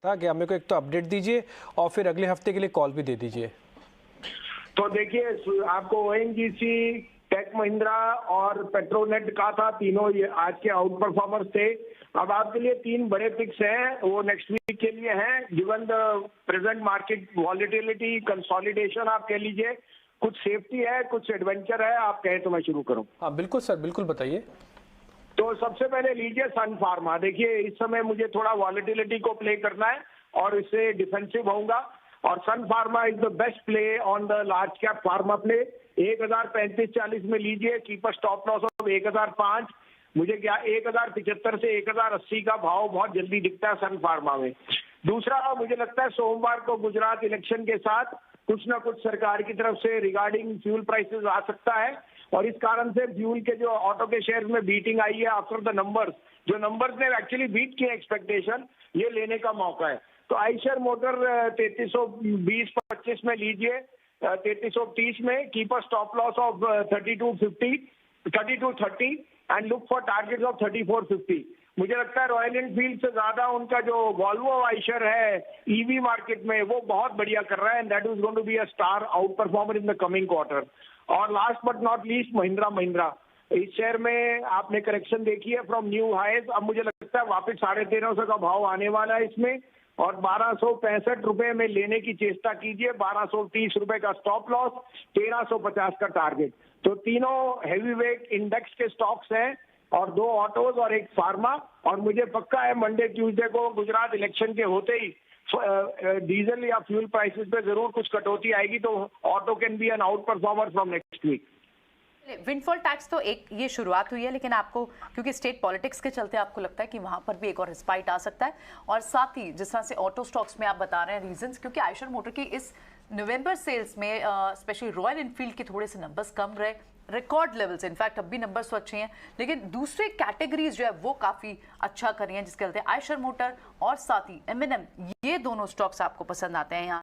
था कि हमें को एक तो अपडेट दीजिए और फिर अगले हफ्ते के लिए कॉल भी दे दीजिए। तो देखिए, आपको ओएनजीसी, टेक महिंद्रा और पेट्रोनेट का था, तीनों ये आज के आउट परफॉर्मर्स थे। अब आपके लिए तीन बड़े पिक्स हैं, वो नेक्स्ट वीक के लिए हैं। Given the present market volatility, consolidation आप कह लीजिए, कुछ सेफ्टी है, कुछ एडवेंचर है। आप कहें तो मैं शुरू करूं? हाँ बिल्कुल सर, बिल्कुल बताइए। तो सबसे पहले लीजिए सन फार्मा। देखिए, इस समय मुझे थोड़ा वॉलेटिलिटी को प्ले करना है और इससे डिफेंसिव होऊंगा। और Sun Pharma is the best play on the large cap pharma play. 1035-40 में लीजिए, कीपर स्टॉप लॉस ऑफ 1005। मुझे क्या 1075 से 1080 का भाव बहुत जल्दी दिखता है सन फार्मा में। दूसरा, मुझे लगता है सोमवार को गुजरात इलेक्शन के साथ कुछ ना कुछ सरकार की तरफ से रिगार्डिंग फ्यूल प्राइसेस आ सकता है और इस कारण से फ्यूल के जो ऑटो के शेयर में बीटिंग आई है आफ्टर द नंबर्स, जो नंबर्स ने एक्चुअली बीट किए एक्सपेक्टेशन, ये लेने का मौका है। तो आइशर मोटर 3320-25 में लीजिए, 3330 में keeper stop loss of 3230 and look for targets of 3450। मुझे लगता है रॉयल एनफील्ड से ज्यादा उनका जो वॉल्वो आइशर है ईवी मार्केट में, वो बहुत बढ़िया कर रहा है and that is going to be a star outperformer in the coming quarter. और last but not least, Mahindra. इस शेयर में आपने करेक्शन देखी है फ्रॉम न्यू हाईज। अब मुझे लगता है वापस 1350 का भाव आने वाला है इसमें और 1265 रुपए में लेने की चेष्टा कीजिए। 1230 रुपए का स्टॉप लॉस, 1350 का टारगेट। तो तीनों हैवी वेट इंडेक्स के स्टॉक्स हैं और 2 ऑटोज और 1 फार्मा। और मुझे पक्का है मंडे ट्यूसडे को गुजरात इलेक्शन के होते ही डीजल या फ्यूल प्राइसेस पे जरूर कुछ कटौती आएगी, तो auto can be an outperformer from next week. Windfall tax तो एक ये शुरुआत हुई है, लेकिन आपको क्योंकि स्टेट पॉलिटिक्स के चलते आपको लगता है कि वहां पर भी एक और रिस्पाइट आ सकता है। और साथ ही जिस तरह से ऑटो स्टॉक्स में आप बता रहे हैं रीजंस, क्योंकि आइशर मोटर की इस नवंबर सेल्स में स्पेशली रॉयल एनफील्ड के थोड़े से नंबर्स कम रहे, रिकॉर्ड लेवल्स, इनफैक्ट अब भी नंबर्स तो अच्छे हैं, लेकिन दूसरे कैटेगरीज जो है वो काफ़ी अच्छा कर रही हैं, जिसके चलते आइशर मोटर और साथ ही M&M, ये दोनों स्टॉक्स आपको पसंद आते हैं यहाँ।